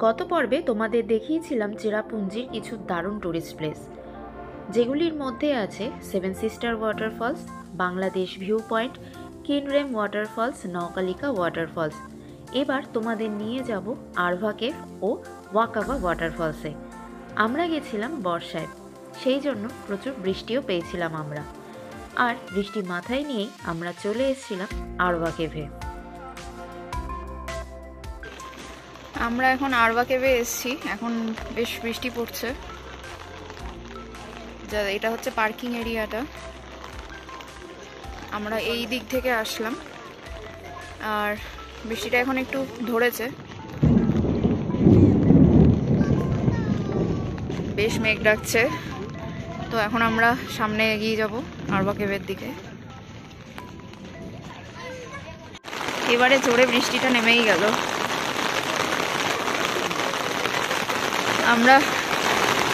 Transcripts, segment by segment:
গত পর্বে তোমাদের দেখিয়েছিলাম চেরাপুঞ্জির কিছু দারুণ টুরিস্ট প্লেস, যেগুলির মধ্যে আছে seven sister waterfalls, Bangladesh view point, Kynrem waterfalls, Nohkalikai waterfalls. এবার তোমাদের নিয়ে যাব আরভা কেভ ও ওয়াকাবা ওয়াটারফলসে। আমরা গেছিলাম বর্ষায়, সেই জন্য প্রচুর বৃষ্টিও পেয়েছিলাম আমরা, আর বৃষ্টি মাথায় নিয়েই আমরা চলে এসেছিলাম আরভা কেভে। আমরা এখন আরভা কেভে এসেছি। এখন বেশ বৃষ্টি পড়ছে। এটা হচ্ছে পার্কিং এরিয়াটা। আমরা এই দিক থেকে আসলাম, আর বৃষ্টিটা এখন একটু ধরেছে, বেশ মেঘ ডাকছে। তো এখন আমরা সামনে এগিয়ে যাব আরভা কেভের দিকে। এবারে জোরে বৃষ্টিটা নেমেই গেল। আমরা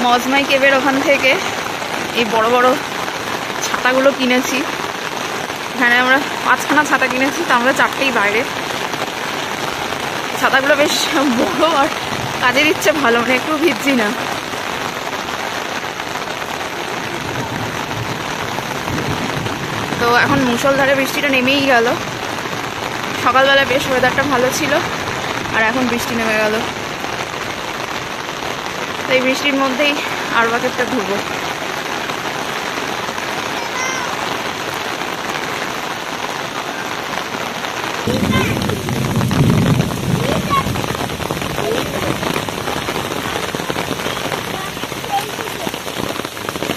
মজমাই কেভের ওখান থেকে এই বড় বড় ছাতাগুলো কিনেছি। এখানে আমরা 5খানা ছাতা কিনেছি, তো আমরা 4টেই বাইরে। ছাতাগুলো বেশ বড় আর কাজে দিচ্ছে ভালো, মানে একটু ভিজছি না। তো এখন মুষলধারে বৃষ্টিটা নেমেই গেল। সকালবেলা বেশ ওয়েদারটা ভালো ছিল, আর এখন বৃষ্টি নেমে গেল। তো এই বৃষ্টির মধ্যেই আরভা কেভটা ঘুরবো।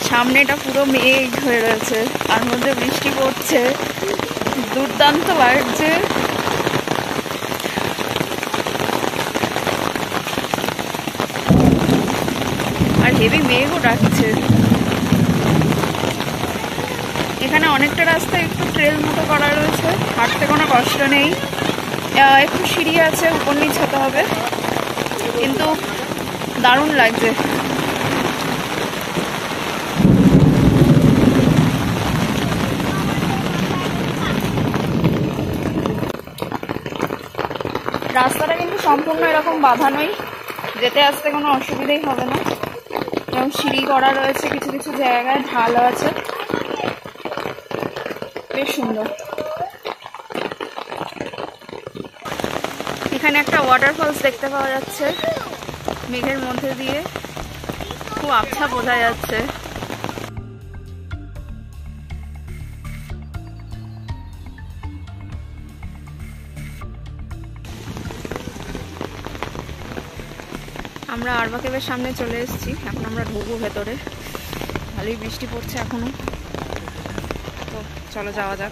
সামনেটা পুরো মেঘ হয়ে রয়েছে, তার মধ্যে বৃষ্টি পড়ছে, দুর্দান্ত লাগছে। আর হেভি মেঘও ডাকছে। এখানে অনেকটা রাস্তা একটু ট্রেল মতো করা রয়েছে, হাঁটতে কোনো কষ্ট নেই। একটু সিঁড়ি আছে, উপর নিচ হতে হবে, কিন্তু দারুণ লাগছে। রাস্তাটা কিন্তু সম্পূর্ণ এরকম বাধা নয়, যেতে আসতে কোনো অসুবিধাই হবে না। যেমন সিঁড়ি করা রয়েছে, কিছু কিছু জায়গায় ঢালও আছে, বেশ সুন্দর। এখানে একটা ওয়াটারফলস দেখতে পাওয়া যাচ্ছে মেঘের মধ্যে দিয়ে, খুব আবছা বোঝা যাচ্ছে। আমরা আরভা কেভের সামনে চলে এসেছি। এখন আমরা ঢুকবো ভেতরে। ভালোই বৃষ্টি পড়ছে এখনো, তো চলো যাওয়া যাক।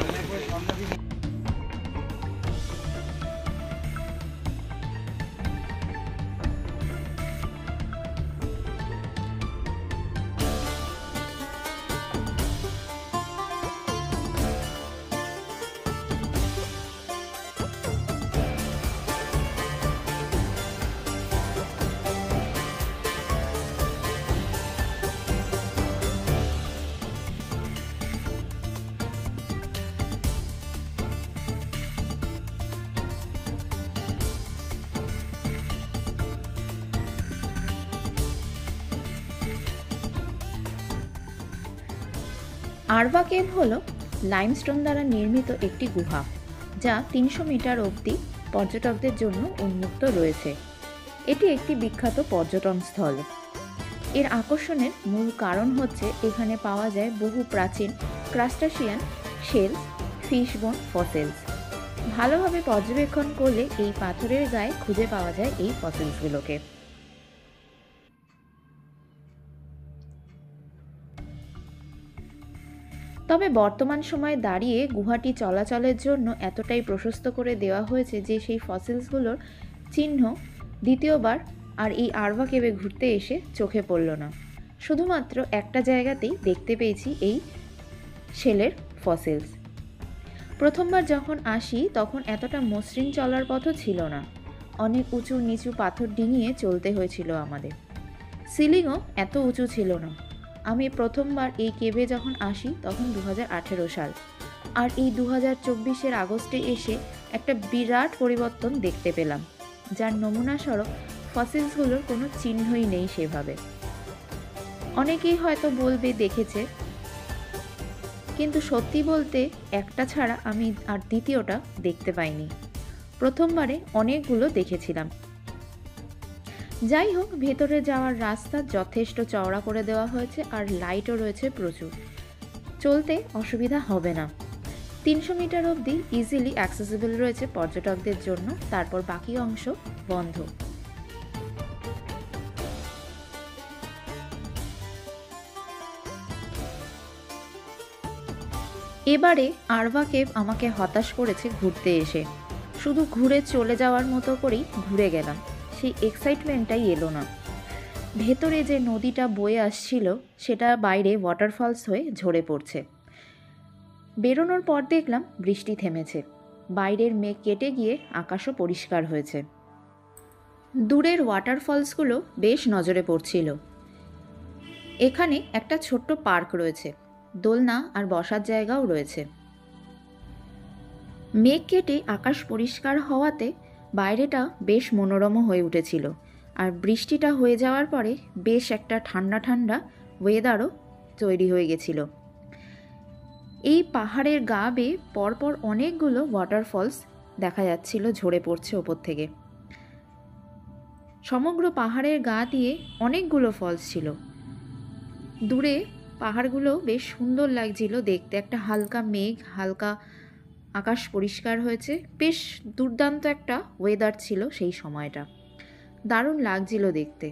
আরভা কেভ হল লাইমস্টোন দ্বারা নির্মিত একটি গুহা, যা 300 মিটার অবধি পর্যটকদের জন্য উন্মুক্ত রয়েছে। এটি একটি বিখ্যাত পর্যটন স্থল। এর আকর্ষণের মূল কারণ হচ্ছে এখানে পাওয়া যায় বহু প্রাচীন ক্রাস্টাসিয়ান শেলস, ফিশবোন ফসিলস। ভালোভাবে পর্যবেক্ষণ করলে এই পাথরের গায়ে খুঁজে পাওয়া যায় এই ফসিলসগুলোকে। তবে বর্তমান সময়ে দাঁড়িয়ে গুহাটি চলাচলের জন্য এতটাই প্রশস্ত করে দেওয়া হয়েছে যে সেই ফসিলসগুলোর চিহ্ন দ্বিতীয়বার আর এই আরভা কেভে ঘুরতে এসে চোখে পড়ল না। শুধুমাত্র একটা জায়গাতেই দেখতে পেয়েছি এই শেলের ফসিলস। প্রথমবার যখন আসি তখন এতটা মসৃণ চলার পথও ছিল না, অনেক উঁচু নিচু পাথর ডিঙিয়ে চলতে হয়েছিল আমাদের। সিলিংও এত উঁচু ছিল না। আমি প্রথমবার এই কেভে যখন আসি তখন 2018 সাল, আর এই 2024-এর আগস্টে এসে একটা বিরাট পরিবর্তন দেখতে পেলাম, যার নমুনা স্বরূপ ফসিলসগুলোর কোনো চিহ্নই নেই সেভাবে। অনেকেই হয়তো বলবে দেখেছে, কিন্তু সত্যি বলতে একটা ছাড়া আমি আর দ্বিতীয়টা দেখতে পাইনি। প্রথমবারে অনেকগুলো দেখেছিলাম। যাই হোক, ভেতরে যাওয়ার রাস্তা যথেষ্ট চওড়া করে দেওয়া হয়েছে আর লাইটও রয়েছে প্রচুর, চলতে অসুবিধা হবে না। 300 মিটার অবধি ইজিলি অ্যাক্সেসিবল রয়েছে পর্যটকদের জন্য, তারপর বাকি অংশ বন্ধ। এবারে আরভা কেভ আমাকে হতাশ করেছে ঘুরতে এসে। শুধু ঘুরে চলে যাওয়ার মতো করেই ঘুরে গেলাম, সেই এক্সাইটমেন্টটাই এলো না। ভেতরে যে নদীটা বয়ে আসছিল সেটা বাইরে ওয়াটারফলস হয়ে ঝরে পড়ছে। বেরোনোর পর দেখলাম বৃষ্টি থেমেছে, বাইরের মেঘ কেটে গিয়ে আকাশও পরিষ্কার হয়েছে। দূরের ওয়াটারফলসগুলো বেশ নজরে পড়ছিল। এখানে একটা ছোট্ট পার্ক রয়েছে, দোলনা আর বসার জায়গাও রয়েছে। মেঘ কেটে আকাশ পরিষ্কার হওয়াতে বাইরেটা বেশ মনোরম হয়ে উঠেছিল, আর বৃষ্টিটা হয়ে যাওয়ার পরে বেশ একটা ঠান্ডা ঠান্ডা ওয়েদারও তৈরি হয়ে গেছিল। এই পাহাড়ের গা বেয়ে পরপর অনেকগুলো ওয়াটারফলস দেখা যাচ্ছিল ঝরে পড়ছে ওপর থেকে। সমগ্র পাহাড়ের গা দিয়ে অনেকগুলো ফলস ছিল। দূরে পাহাড়গুলো বেশ সুন্দর লাগছিল দেখতে, একটা হালকা মেঘ, হালকা আকাশ পরিষ্কার হয়েছে, বেশ দুর্দান্ত একটা ওয়েদার ছিল সেই সময়টা, দারুণ লাগছিল দেখতে।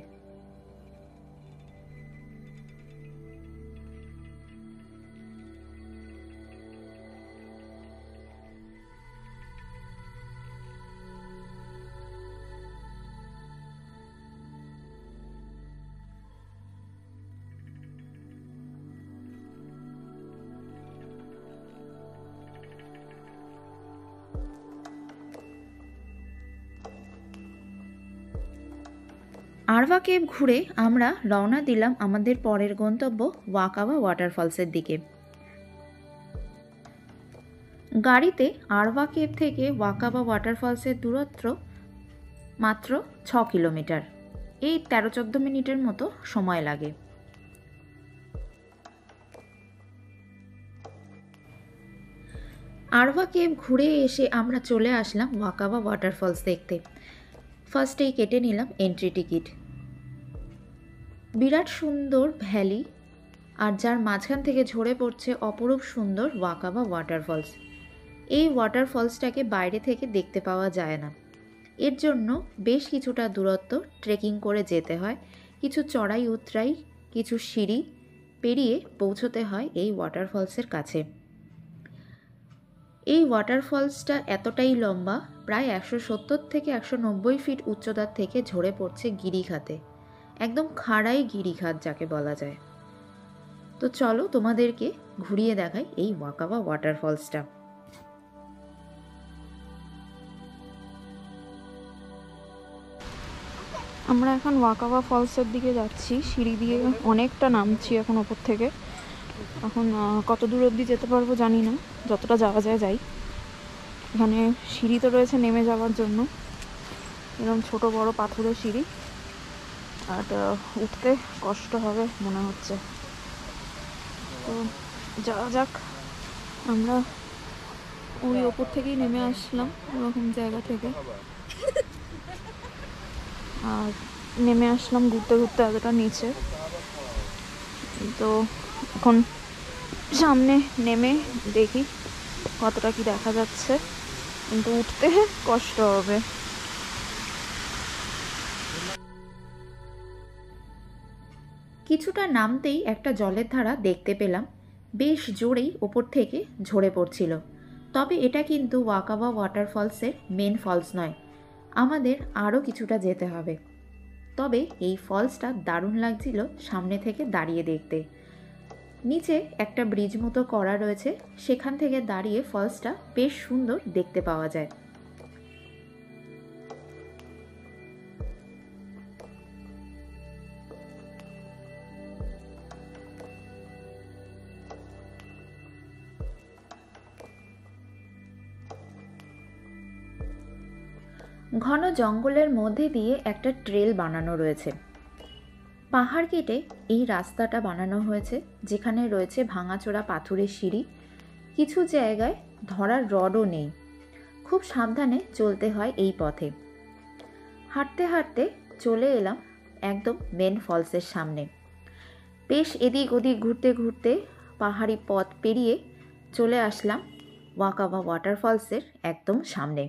আরভা কেভ ঘুরে আমরা রওনা দিলাম আমাদের পরের গন্তব্য ওয়াকাবা ওয়াটারফলসের দিকে। গাড়িতে আরভা কেভ থেকে ওয়াকাবা ওয়াটারফলসের দূরত্ব মাত্র 6 কিলোমিটার। এই 13-14 মিনিটের মতো সময় লাগে। আরভা কেভ ঘুরে এসে আমরা চলে আসলাম ওয়াকাবা ওয়াটারফলস দেখতে। ফার্স্টেই কেটে নিলাম এন্ট্রি টিকিট। বিরাট সুন্দর ভ্যালি, আর যার মাঝখান থেকে ঝরে পড়ছে অপরূপ সুন্দর ওয়াকাবা ওয়াটারফলস। এই ওয়াটারফলসটাকে বাইরে থেকে দেখতে পাওয়া যায় না, এর জন্য বেশ কিছুটা দূরত্ব ট্রেকিং করে যেতে হয়। কিছু চড়াই উতরাই, কিছু সিঁড়ি পেরিয়ে পৌঁছতে হয় এই ওয়াটারফলসের কাছে। এই ওয়াটারফলসটা এতটাই লম্বা, প্রায় 170 থেকে 190 ফিট উচ্চতার থেকে ঝরে পড়ছে গিরিখাতে, একদম খাড়াই গিরিখাত যাকে বলা যায়। তো চলো তোমাদেরকে ঘুরিয়ে দেখাই এই ওয়াকাবা ওয়াটারফলসটা। আমরা এখন ওয়াকাবা ফলসের দিকে যাচ্ছি, সিঁড়ি দিয়ে অনেকটা নামছি এখন ওপর থেকে। এখন কত দূর অবধি যেতে পারবো জানি না, যতটা যাওয়া যায় যাই। এখানে সিঁড়ি তো রয়েছে নেমে যাওয়ার জন্য, এরকম ছোট বড় পাথরের সিঁড়ি, আর উঠতে কষ্ট হবে মনে হচ্ছে। তো যাওয়া যাক। আমরা ওই ওপর থেকেই নেমে আসলাম ওরকম জায়গা থেকে, আর নেমে আসলাম ঘুরতে ঘুরতে এতটা নিচে। তো এখন সামনে নেমে দেখি কতটা কি দেখা যাচ্ছে, কিন্তু উঠতে কষ্ট হবে। কিছুটা নামতেই একটা জলের ধারা দেখতে পেলাম, বেশ জোরেই ওপর থেকে ঝরে পড়ছিল। তবে এটা কিন্তু ওয়াকাবা ওয়াটারফলসের মেন ফলস নয়, আমাদের আরও কিছুটা যেতে হবে। তবে এই ফলসটা দারুণ লাগছিল সামনে থেকে দাঁড়িয়ে দেখতে। নিচে একটা ব্রিজ মতো করা রয়েছে, সেখান থেকে দাঁড়িয়ে ফলসটা বেশ সুন্দর দেখতে পাওয়া যায়। ঘন জঙ্গলের মধ্যে দিয়ে একটা ট্রেল বানানো রয়েছে। পাহাড় কেটে এই রাস্তাটা বানানো হয়েছে, যেখানে রয়েছে ভাঙাচোরা পাথুরের সিঁড়ি, কিছু জায়গায় ধরার রডও নেই। খুব সাবধানে চলতে হয় এই পথে। হাঁটতে হাঁটতে চলে এলাম একদম মেন ফলসের সামনে। বেশ এদিক ওদিক ঘুরতে ঘুরতে পাহাড়ি পথ পেরিয়ে চলে আসলাম ওয়াকাবা ওয়াটারফলসের একদম সামনে।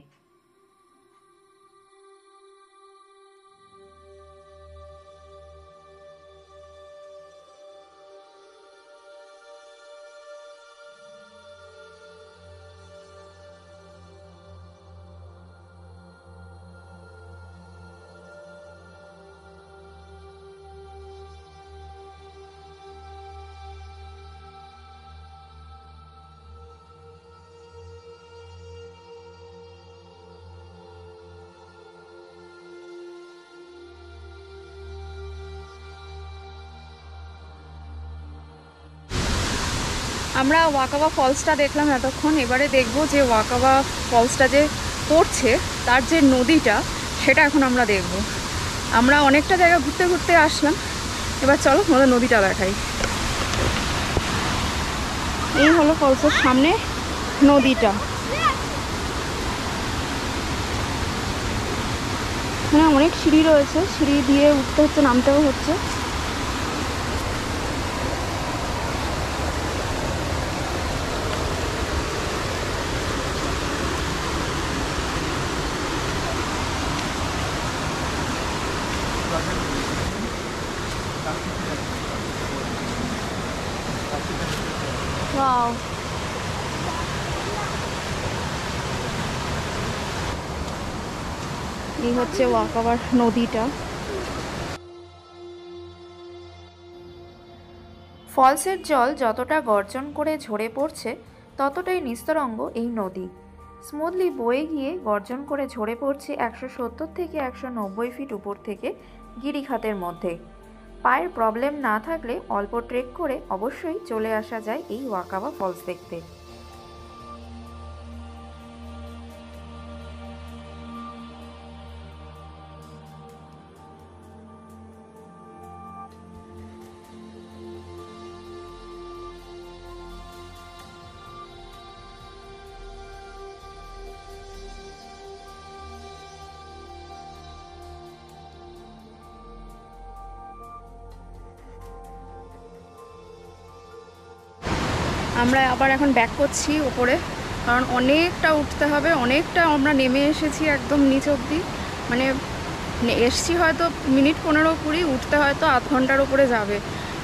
আমরা ওয়াকাবা ফলসটা দেখলাম এতক্ষণ, এবারে দেখব যে ওয়াকাবা ফলসটা যে পড়ছে তার যে নদীটা সেটা এখন আমরা দেখব। আমরা অনেকটা জায়গা ঘুরতে ঘুরতে আসলাম, এবার চলো আমাদের নদীটা দেখাই। এই হলো ফলসের সামনে নদীটা। এখানে অনেক সিঁড়ি রয়েছে, সিঁড়ি দিয়ে উঠতে হচ্ছে, নামতেও হচ্ছে। Wow. এই হচ্ছে ওয়াকাবার নদীটা। ফলসের জল যতটা গর্জন করে ঝরে পড়ছে ততটাই নিস্তরঙ্গ এই নদী। স্মুথলি বয়ে গিয়ে গর্জন করে ঝরে পড়ছে 170 থেকে 190 ফিট উপর থেকে গিরিখাতের মধ্যে। পায়ের প্রবলেম না থাকলে অল্প ট্রেক করে অবশ্যই চলে আসা যায় এই ওয়াকাবা ফলস দেখতে। আমরা আবার এখন ব্যাক করছি উপরে, কারণ অনেকটা উঠতে হবে, অনেকটা আমরা নেমে এসেছি একদম নিচ অবধি। মানে এসছি হয়তো মিনিট 15-20, উঠতে হয়তো আধ ঘন্টার উপরে যাবে,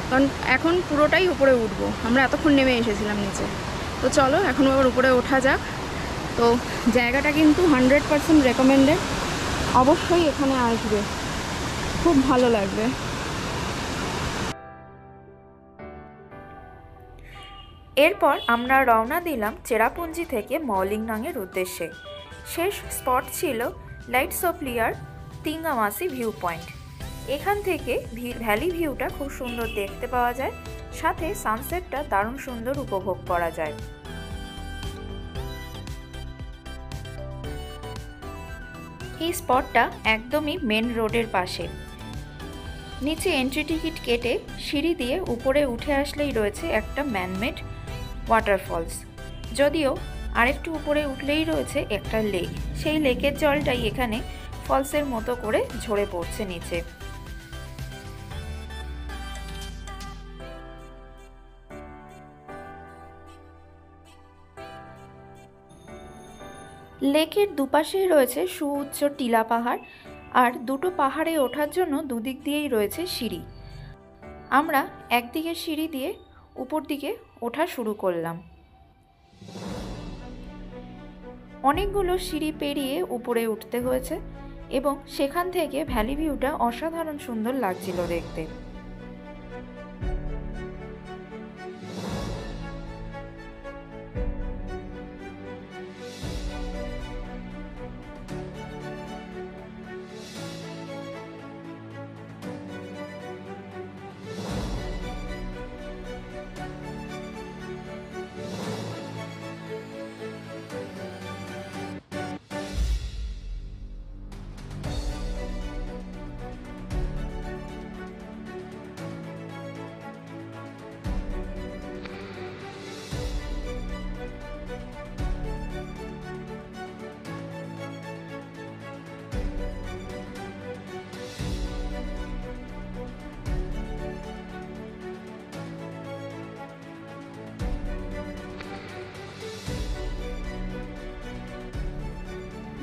কারণ এখন পুরোটাই উপরে উঠবো। আমরা এতক্ষণ নেমে এসেছিলাম নিচে। তো চলো এখন আবার উপরে ওঠা যাক। তো জায়গাটা কিন্তু 100% রেকমেন্ডেড, অবশ্যই এখানে আসবে, খুব ভালো লাগবে। এরপর আমরা রওনা দিলাম চেরাপুঞ্জি থেকে মৌলিংনাংয়ের উদ্দেশ্যে। শেষ স্পট ছিল লাইটসোপ্লিয়ার তিঙ্গামাসি ভিউ পয়েন্ট। এখান থেকে ভ্যালি ভিউটা খুব সুন্দর দেখতে পাওয়া যায়, সাথে সানসেটটা দারুণ সুন্দর উপভোগ করা যায়। এই স্পটটা একদমই মেন রোডের পাশে। নিচে এন্ট্রি টিকিট কেটে সিঁড়ি দিয়ে উপরে উঠে আসলেই রয়েছে একটা ম্যানমেড ওয়াটারফলস। যদিও আরেকটু উপরে উঠলেই রয়েছে একটা লেক, সেই লেকের জলটাই এখানে ফলসের মতো করে ঝরে পড়ছে নিচে। লেকের দুপাশেই রয়েছে সুউচ্চ টিলা পাহাড়, আর দুটো পাহাড়ে ওঠার জন্য দুদিক দিয়েই রয়েছে সিঁড়ি। আমরা একদিকে সিঁড়ি দিয়ে উপর দিকে ওঠা শুরু করলাম। অনেকগুলো সিঁড়ি পেরিয়ে উপরে উঠতে হয়েছে এবং সেখান থেকে ভ্যালি ভিউটা অসাধারণ সুন্দর লাগছিল দেখতে।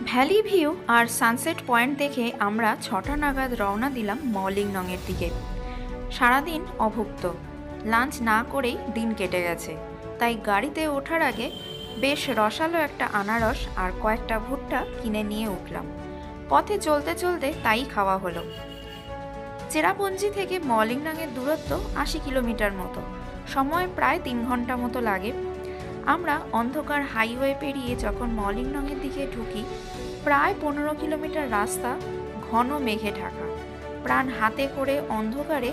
ভ্যালি ভিউ আর সানসেট পয়েন্ট দেখে আমরা 6টা নাগাদ রওনা দিলাম মলিংনংয়ের দিকে। সারাদিন অভুক্ত, লাঞ্চ না করেই দিন কেটে গেছে, তাই গাড়িতে ওঠার আগে বেশ রসালো একটা আনারস আর কয়েকটা ভুট্টা কিনে নিয়ে উঠলাম। পথে চলতে চলতে তাই খাওয়া হলো। চেরাপুঞ্জি থেকে মলিংনংয়ের দূরত্ব 80 কিলোমিটার মতো, সময় প্রায় 3 ঘন্টা মতো লাগে। আমরা অন্ধকার হাইওয়ে পেরিয়ে যখন মলিংনংয়ের দিকে ঢুকি, প্রায় 15 কিলোমিটার রাস্তা ঘন মেঘে ঢাকা। প্রাণ হাতে করে অন্ধকারে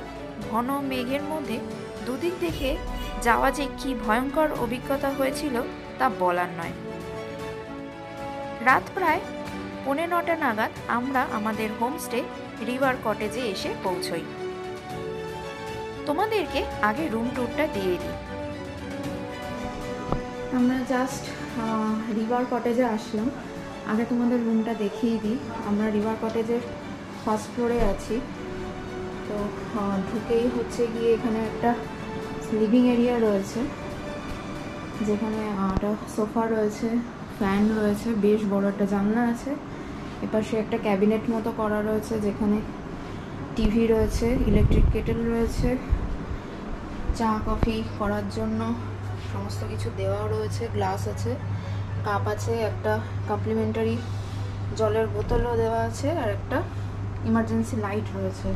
ঘন মেঘের মধ্যে দুদিক দেখে যাওয়া যে কি ভয়ঙ্কর অভিজ্ঞতা হয়েছিল তা বলার নয়। রাত প্রায় 9:45 নাগাদ আমরা আমাদের হোমস্টে রিভার কটেজে এসে পৌঁছই। তোমাদেরকে আগে রুম ট্যুরটা দিয়ে দিই। আমরা জাস্ট রিভার কটেজে আসলাম। আগে তোমাদের রুমটা দেখিয়ে দিই। আমরা রিভার কটেজের ফার্স্ট ফ্লোরে আছি। তো ঢুকেই হচ্ছে গিয়ে এখানে একটা লিভিং এরিয়া রয়েছে, যেখানে একটা সোফা রয়েছে, ফ্যান রয়েছে, বেশ বড় একটা জানলা আছে। এপাশে একটা ক্যাবিনেট মতো করা রয়েছে, যেখানে টিভি রয়েছে, ইলেকট্রিক কেটেল রয়েছে, চা কফি করার জন্য সমস্ত কিছু দেওয়াও রয়েছে, গ্লাস আছে, কাপ আছে, একটা কমপ্লিমেন্টারি জলের বোতলও দেওয়া আছে, আর একটা ইমার্জেন্সি লাইট রয়েছে।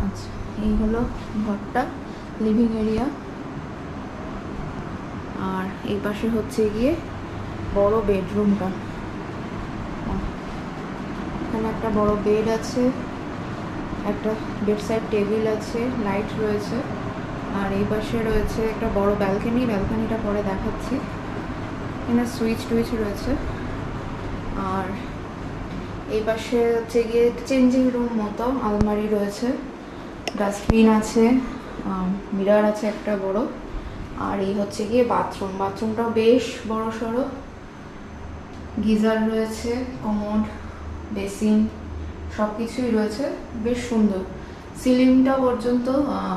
আচ্ছা, এই হলো ঘরটা, লিভিং এরিয়া। আর এই পাশে হচ্ছে গিয়ে বড় বেডরুমটা। এখানে একটা বড় বেড আছে, একটা বেডসাইড টেবিল আছে, লাইট রয়েছে। আর এই পাশে রয়েছে একটা বড় ব্যালকনি, ব্যালকনিটা পরে দেখাচ্ছি। এখানে সুইচ টুইচ রয়েছে। আর এই পাশে হচ্ছে গিয়ে চেঞ্জিং রুম মতো, আলমারি রয়েছে, ডাস্টবিন আছে, মিরর আছে একটা বড়। আর এই হচ্ছে গিয়ে বাথরুম, বাথরুমটাও বেশ বড় সড়ো, গিজার রয়েছে, কমোড, বেসিন সব কিছুই রয়েছে, বেশ সুন্দর। সিলিংটা পর্যন্ত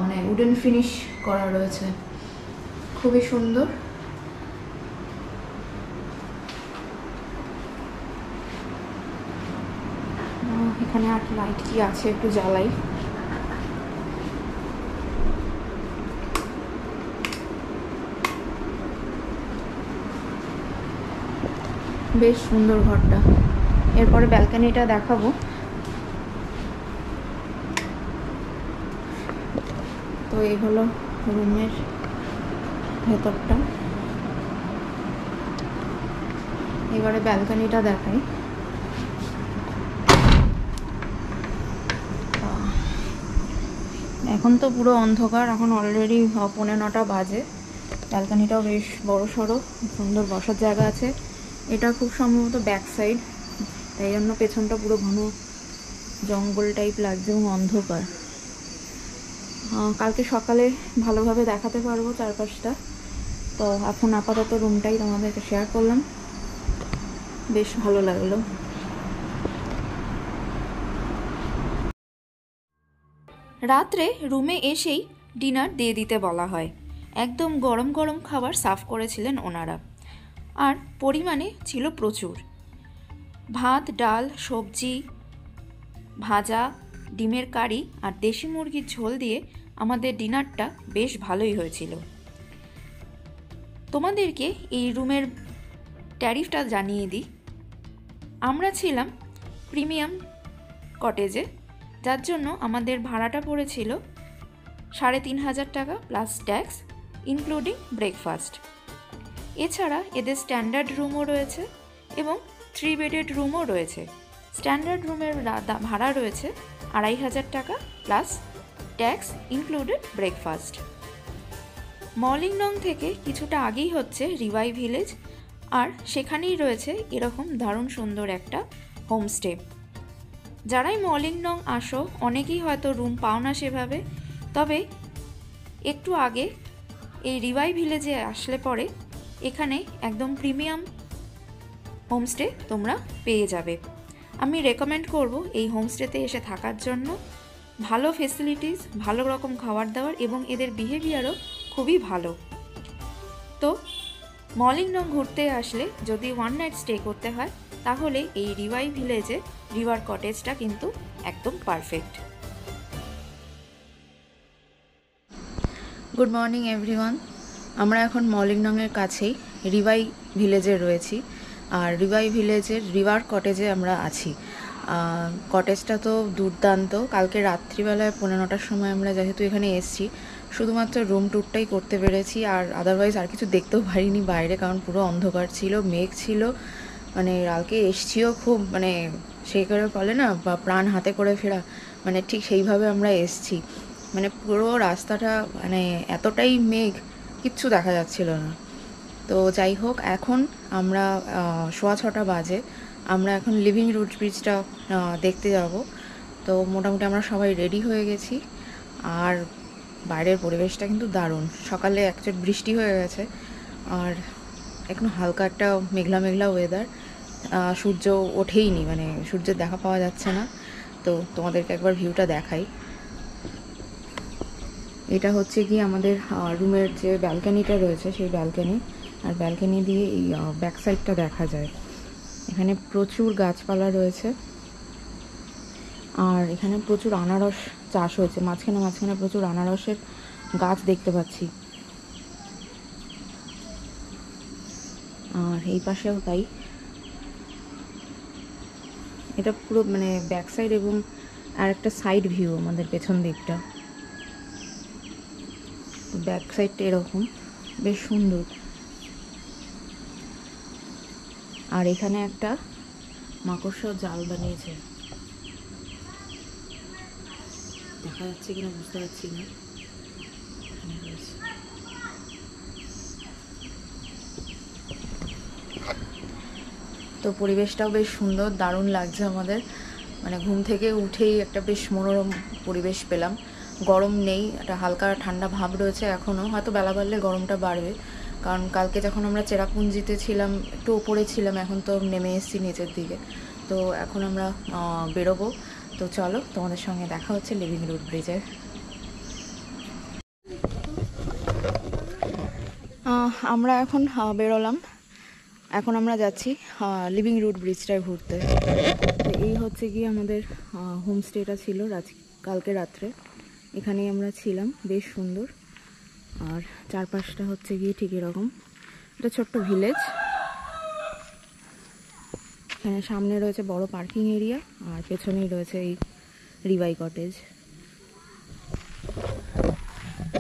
মানে উডেন ফিনিশ করা রয়েছে, খুবই সুন্দর। এখানে আর লাইট কি আছে একটু জ্বালাই। বেশ সুন্দর ঘরটা। এরপরে ব্যালকনিটা দেখাবো। তো এই হলো রুমের ভেতরটা। এবারে ব্যালকনিটা দেখাই। এখন তো পুরো অন্ধকার, এখন অলরেডি 9:45 বাজে। ব্যালকনিটাও বেশ বড় সড়ো, সুন্দর বসার জায়গা আছে। এটা খুব সম্ভবত ব্যাক সাইড, তাই জন্য পেছনটা পুরো ঘন জঙ্গল টাইপ লাগছে এবং অন্ধকার। কালকে সকালে ভালোভাবে দেখাতে পারবো চারপাশটা। তো এখন আপাতত রুমটাই তোমাদেরকে শেয়ার করলাম, বেশ ভালো লাগলো। রাত্রে রুমে এসেই ডিনার দিয়ে দিতে বলা হয়। একদম গরম গরম খাবার সার্ভ করেছিলেন ওনারা, আর পরিমাণে ছিল প্রচুর। ভাত, ডাল, সবজি, ভাজা, ডিমের কারি আর দেশি মুরগির ঝোল দিয়ে আমাদের ডিনারটা বেশ ভালোই হয়েছিল। তোমাদেরকে এই রুমের ট্যারিফটা জানিয়ে দিই। আমরা ছিলাম প্রিমিয়াম কটেজে, যার জন্য আমাদের ভাড়াটা পড়েছিল 3,500 টাকা প্লাস ট্যাক্স, ইনক্লুডিং ব্রেকফাস্ট। এছাড়া এদের স্ট্যান্ডার্ড রুমও রয়েছে এবং 3 বেডেড রুমও রয়েছে। স্ট্যান্ডার্ড রুমের ভাড়া রয়েছে 2,500 টাকা প্লাস ট্যাক্স, ইনক্লুডেড ব্রেকফাস্ট। মলিংনং থেকে কিছুটা আগেই হচ্ছে রিভাই ভিলেজ, আর সেখানেই রয়েছে এরকম দারুণ সুন্দর একটা হোমস্টে। যারাই মলিংনং আসো, অনেকেই হয়তো রুম পাও না সেভাবে, তবে একটু আগে এই রিভাই ভিলেজে আসলে পরে এখানে একদম প্রিমিয়াম হোমস্টে তোমরা পেয়ে যাবে। আমি রেকমেন্ড করব এই হোমস্টেতে এসে থাকার জন্য। ভালো ফেসিলিটিস, ভালো রকম খাবার দাবার এবং এদের বিহেভিয়ারও খুবই ভালো। তো মলিংনং ঘুরতে আসলে যদি 1 নাইট স্টে করতে হয় তাহলে এই রিভাই ভিলেজে রিভার কটেজটা কিন্তু একদম পারফেক্ট। Good morning everyone. আমরা এখন মলিংনংয়ের কাছেই রিভাই ভিলেজে রয়েছি, আর রিভাই ভিলেজের রিভার কটেজে আমরা আছি। কটেজটা তো দুর্দান্ত। কালকে রাত্রিবেলায় 9:30টার সময় আমরা যেহেতু এখানে এসেছি, শুধুমাত্র রুম ট্যুরটাই করতে পেরেছি, আর আদারওয়াইজ আর কিছু দেখতেও পারিনি বাইরে, কারণ পুরো অন্ধকার ছিল, মেঘ ছিল। মানে কালকে এসছিও খুব, মানে সেই করে বলে না, বা প্রাণ হাতে করে ফেরা, মানে ঠিক সেইভাবে আমরা এসছি। মানে পুরো রাস্তাটা মানে এতটাই মেঘ, কিচ্ছু দেখা যাচ্ছিল না। তো যাই হোক, এখন আমরা 6:15 বাজে, আমরা এখন লিভিং রুট ব্রিজটা দেখতে যাব। তো মোটামুটি আমরা সবাই রেডি হয়ে গেছি, আর বাইরের পরিবেশটা কিন্তু দারুণ। সকালে একচুট বৃষ্টি হয়ে গেছে, আর এখন হালকা একটা মেঘলা মেঘলা ওয়েদার, সূর্য ওঠেইনি, মানে সূর্যের দেখা পাওয়া যাচ্ছে না। তো তোমাদেরকে একবার ভিউটা দেখাই। এটা হচ্ছে কি আমাদের রুমের যে ব্যালকানিটা রয়েছে, সেই ব্যালকানি, আর ব্যালকানি দিয়ে এই ব্যাক সাইডটা দেখা যায়। এখানে প্রচুর গাছপালা রয়েছে, আর এখানে প্রচুর আনারস চাষ হয়েছে। মাঝখানে মাঝখানে প্রচুর আনারসের গাছ দেখতে পাচ্ছি, আর এই পাশেও তাই। এটা পুরো মানে ব্যাক সাইড এবং আর একটা সাইড ভিউ আমাদের পেছন দিকটা। তো ব্যাক সাইডটা এরকম বেশ সুন্দর। আর এখানে একটা মাকড়সা জাল বানিয়েছে, দেখা যাচ্ছে কিনা বুঝতে পারছি না। তো পরিবেশটাও বেশ সুন্দর, দারুণ লাগছে আমাদের। মানে ঘুম থেকে উঠেই একটা বেশ মনোরম পরিবেশ পেলাম। গরম নেই, একটা হালকা ঠান্ডা ভাব রয়েছে এখনও, হয়তো বেলা বাড়লে গরমটা বাড়বে, কারণ কালকে যখন আমরা চেরাপুঞ্জিতে ছিলাম একটু ওপরে ছিলাম, এখন তো নেমে এসেছি নিচের দিকে। তো এখন আমরা বেরোবো। তো চলো, তোমাদের সঙ্গে দেখা হচ্ছে লিভিং রুট ব্রিজে। আমরা এখন বেরোলাম, এখন আমরা যাচ্ছি লিভিং রুট ব্রিজটায় ঘুরতে। তো এই হচ্ছে কি আমাদের হোমস্টেটা ছিল কালকে রাত্রে, এখানেই আমরা ছিলাম, বেশ সুন্দর। আর চারপাশটা হচ্ছে গিয়ে ঠিক এরকম, এটা ছোট্ট ভিলেজ। এখানে সামনে রয়েছে বড় পার্কিং এরিয়া, আর পেছনেই রয়েছে এই রিভাই কটেজ।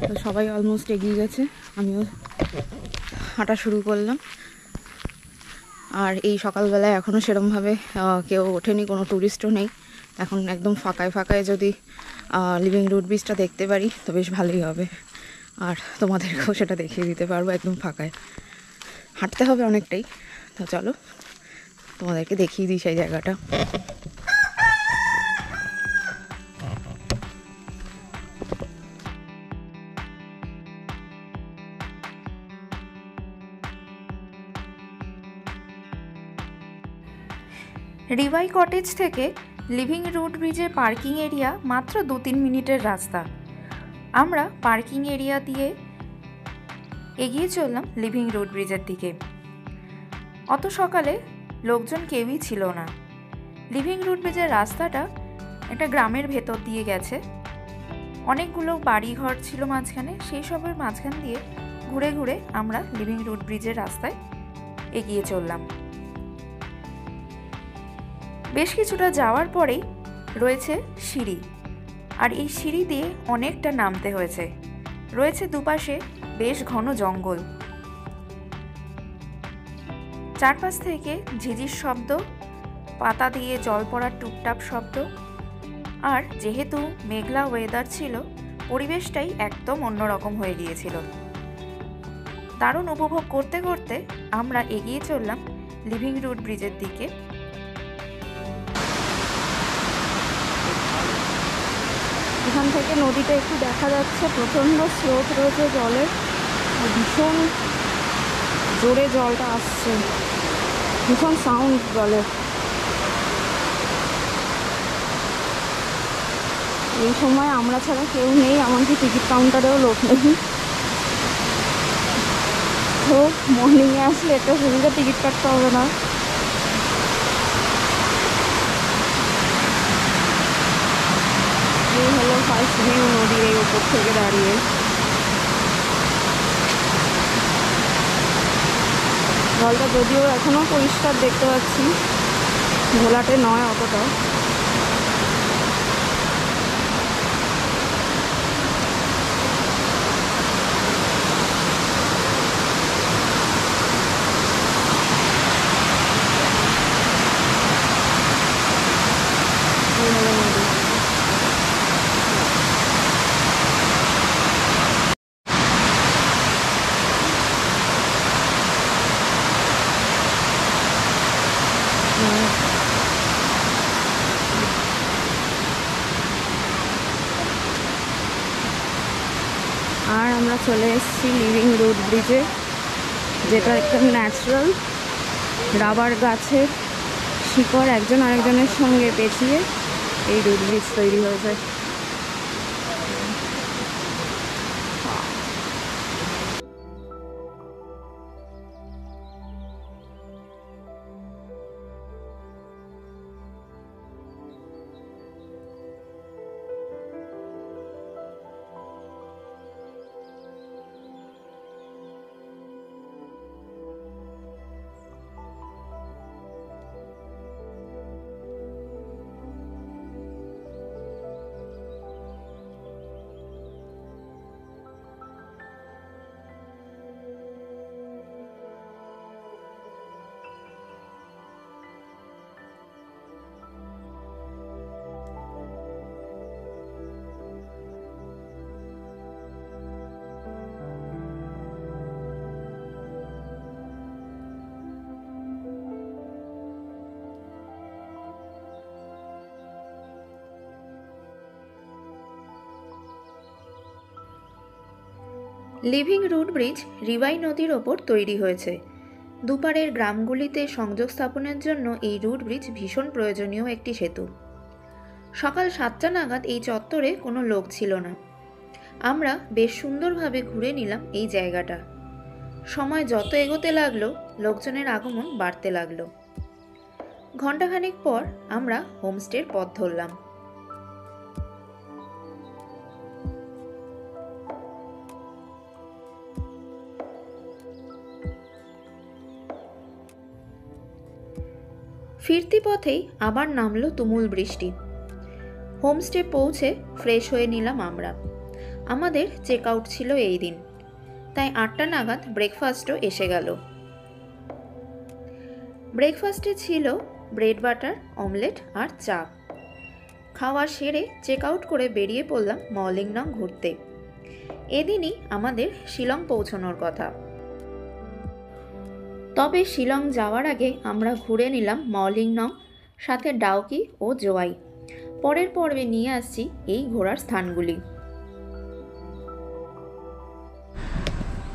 তো সবাই অলমোস্ট এগিয়ে গেছে, আমিও হাঁটা শুরু করলাম। আর এই সকালবেলায় এখনও সেরমভাবে কেউ ওঠেনি, কোনো ট্যুরিস্টও নেই, এখন একদম ফাঁকায় ফাঁকায় যদি লিভিং রুট ব্রিজটা দেখতে পারি তো বেশ ভালোই হবে, আর তোমাদেরকেও সেটা দেখিয়ে দিতে পারবো একদম ফাঁকায়। হাঁটতে হবে অনেকটাই, তো চলো তোমাদেরকে দেখিয়ে দিই সেই জায়গাটা। রিভাই কটেজ থেকে লিভিং রুট ব্রিজের পার্কিং এরিয়া মাত্র 2-3 মিনিটের রাস্তা। আমরা পার্কিং এরিয়া দিয়ে এগিয়ে চললাম লিভিং রুট ব্রিজের দিকে। অত সকালে লোকজন কেউই ছিল না। লিভিং রুট ব্রিজের রাস্তাটা একটা গ্রামের ভেতর দিয়ে গেছে, অনেকগুলো বাড়িঘর ছিল মাঝখানে, সেই সবের মাঝখান দিয়ে ঘুরে ঘুরে আমরা লিভিং রুট ব্রিজের রাস্তায় এগিয়ে চললাম। বেশ কিছুটা যাওয়ার পরেই রয়েছে সিঁড়ি, আর এই সিঁড়ি দিয়ে অনেকটা নামতে হয়েছে। রয়েছে দুপাশে বেশ ঘন জঙ্গল, চারপাশ থেকে ঝিঝির শব্দ, পাতা দিয়ে জল পড়ার টুপটাপ শব্দ, আর যেহেতু মেঘলা ওয়েদার ছিল, পরিবেশটাই একদম অন্যরকম হয়ে গিয়েছিল। দারুণ উপভোগ করতে করতে আমরা এগিয়ে চললাম লিভিং রুট ব্রিজের দিকে। এখান থেকে নদীটা একটু দেখা যাচ্ছে, প্রচণ্ড স্রোত রয়েছে জলের, ভীষণ জোরে জলটা আসছে, ভীষণ সাউন্ড জলের। এই সময় আমরা ছাড়া কেউ নেই, এমনকি টিকিট কাউন্টারেও লোক নেই। তো মর্নিংয়ে আসলে একটা সুবিধা, টিকিট কাটতে হবে না। ফার্স্ট ভিউ নদীর এই উপর থেকে দাঁড়িয়ে। জলটা যদিও এখনও পরিষ্কার দেখতে পাচ্ছি, ঘোলাটে নয় অতটা। আর আমরা চলে এসেছি লিভিং রুট ব্রিজে, যেটা একদম ন্যাচারাল। রাবার গাছের শিকড় একজন আরেকজনের সঙ্গে পেঁচিয়ে এই রুট ব্রিজ তৈরি হয়েছে। লিভিং রুট ব্রিজ রিভাই নদীর ওপর তৈরি হয়েছে। দুপারের গ্রামগুলিতে সংযোগ স্থাপনের জন্য এই রুট ব্রিজ ভীষণ প্রয়োজনীয় একটি সেতু। সকাল 7টা নাগাদ এই চত্বরে কোনো লোক ছিল না। আমরা বেশ সুন্দরভাবে ঘুরে নিলাম এই জায়গাটা। সময় যত এগোতে লাগলো লোকজনের আগমন বাড়তে লাগলো। ঘণ্টাখানেক পর আমরা হোমস্টের পথ ধরলাম। ফিরতি পথেই আবার নামলো তুমুল বৃষ্টি। হোমস্টে পৌঁছে ফ্রেশ হয়ে নিলাম আমরা। আমাদের চেক আউট ছিল এই দিন, তাই 8টা নাগাদ ব্রেকফাস্টও এসে গেল। ব্রেকফাস্টে ছিল ব্রেড বাটার, অমলেট আর চা। খাওয়া সেরে চেক আউট করে বেরিয়ে পড়লাম মলিংনং ঘুরতে। এদিনই আমাদের শিলং পৌঁছানোর কথা। তবে শিলং যাওয়ার আগে আমরা ঘুরে নিলাম মলিংনং, সাথে ডাউকি ও জোয়াই। পরের পর্বে নিয়ে আসছি এই ঘোরার স্থানগুলি।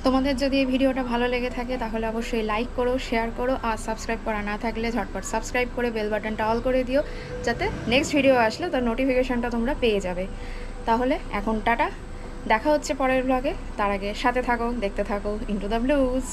তোমাদের যদি এই ভিডিওটা ভালো লেগে থাকে তাহলে অবশ্যই লাইক করো, শেয়ার করো, আর সাবস্ক্রাইব করা না থাকলে ঝটপট সাবস্ক্রাইব করে বেল বাটনটা অল করে দিও, যাতে নেক্সট ভিডিও আসলে তার নোটিফিকেশনটা তোমরা পেয়ে যাবে। তাহলে এখন টাটা, দেখা হচ্ছে পরের ব্লগে। তার আগে সাথে থাকো, দেখতে থাকো ইন্টু দ্য ব্লুজ।